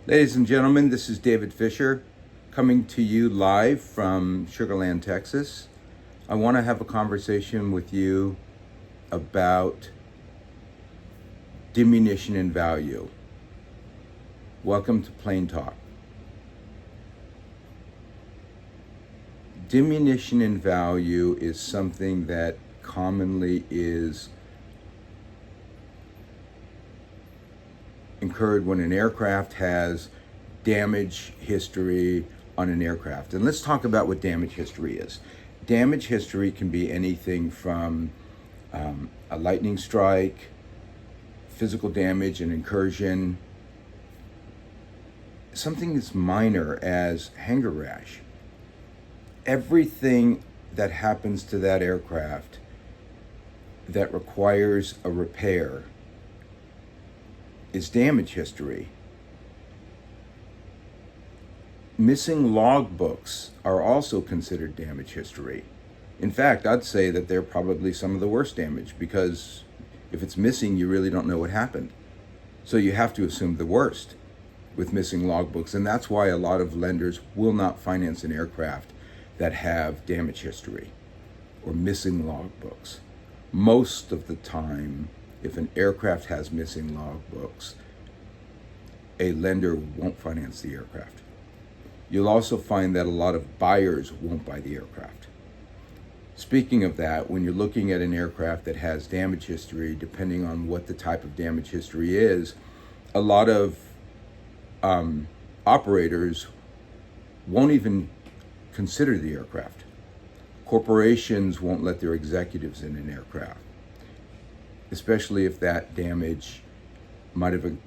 Ladies and gentlemen, this is David Fisher coming to you live from Sugar Land, Texas. I want to have a conversation with you about diminution in value. Welcome to Plain Talk. Diminution in value is something that commonly is incurred when an aircraft has damage history on an aircraft. And let's talk about what damage history is. Damage history can be anything from a lightning strike, physical damage, an incursion, something as minor as hangar rash. Everything that happens to that aircraft that requires a repair is damage history. Missing logbooks are also considered damage history. In fact, I'd say that they're probably some of the worst damage, because if it's missing, you really don't know what happened. So you have to assume the worst with missing logbooks, and that's why a lot of lenders will not finance an aircraft that have damage history or missing logbooks. Most of the time, if an aircraft has missing logbooks, a lender won't finance the aircraft. You'll also find that a lot of buyers won't buy the aircraft. Speaking of that, when you're looking at an aircraft that has damage history, depending on what the type of damage history is, a lot of operators won't even consider the aircraft. Corporations won't let their executives in an aircraft, especially if that damage might have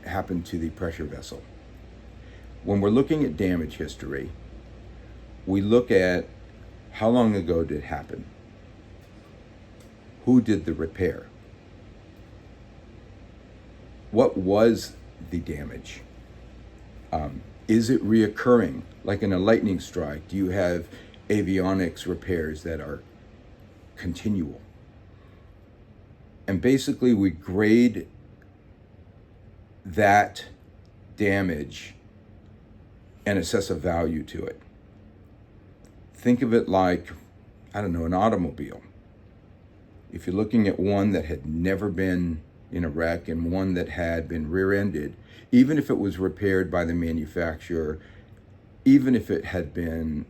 happened to the pressure vessel. When we're looking at damage history, we look at how long ago did it happen? Who did the repair? What was the damage? Is it reoccurring? Like in a lightning strike, do you have avionics repairs that are continual? And basically we grade that damage and assess a value to it. Think of it like, an automobile. If you're looking at one that had never been in a wreck and one that had been rear-ended, even if it was repaired by the manufacturer, even if it had been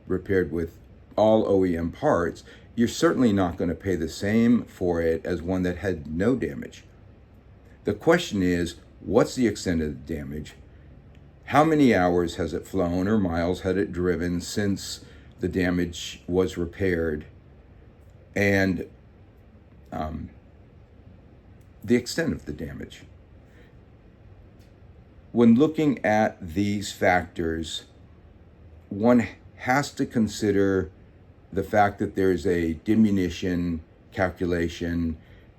repaired with all OEM parts, you're certainly not going to pay the same for it as one that had no damage. The question is, what's the extent of the damage? How many hours has it flown or miles had it driven since the damage was repaired? And the extent of the damage. When looking at these factors, one has to consider the fact that there's a diminution calculation,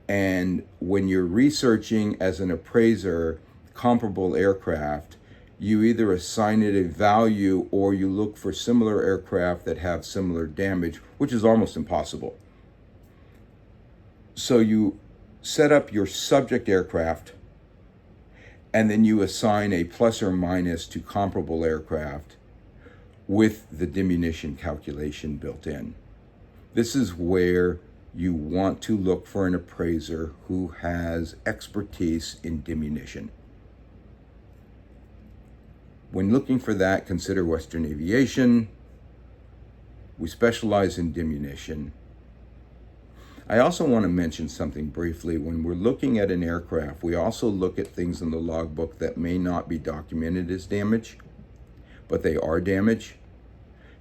and when you're researching as an appraiser comparable aircraft, you either assign it a value or you look for similar aircraft that have similar damage, which is almost impossible. So you set up your subject aircraft, and then you assign a plus or minus to comparable aircraft with the diminution calculation built in. This is where you want to look for an appraiser who has expertise in diminution. When looking for that, consider Western Aviation. We specialize in diminution. I also want to mention something briefly. When we're looking at an aircraft, we also look at things in the logbook that may not be documented as damage, but they are damage.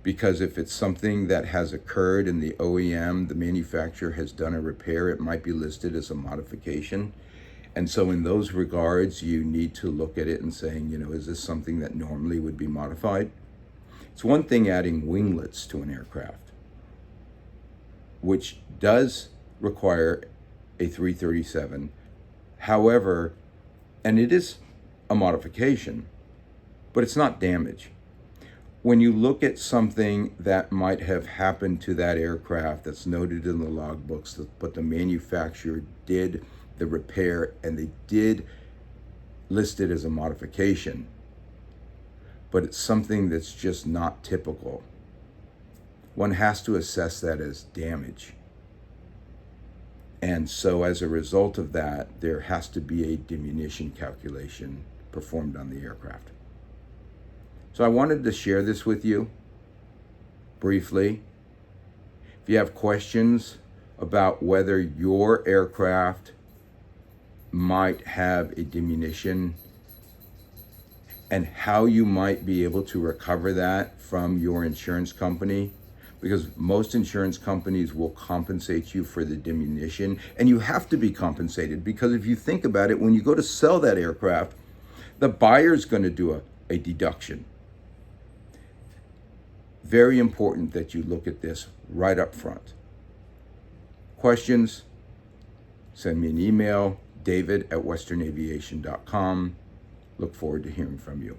Because if it's something that has occurred in the OEM, the manufacturer has done a repair, it might be listed as a modification. And so in those regards, you need to look at it and saying, is this something that normally would be modified? It's one thing adding winglets to an aircraft, which does require a 337. However, and it is a modification, but it's not damage. When you look at something that might have happened to that aircraft that's noted in the logbooks, but the manufacturer did the repair and they did listed as a modification, but it's something that's just not typical. One has to assess that as damage. And so as a result of that, there has to be a diminution calculation performed on the aircraft. So I wanted to share this with you briefly. If you have questions about whether your aircraft might have a diminution and how you might be able to recover that from your insurance company, because most insurance companies will compensate you for the diminution, and you have to be compensated, because if you think about it, when you go to sell that aircraft, the buyer's going to do a deduction. Very important that you look at this right up front. Questions? Send me an email, david@westernaviation.com. Look forward to hearing from you.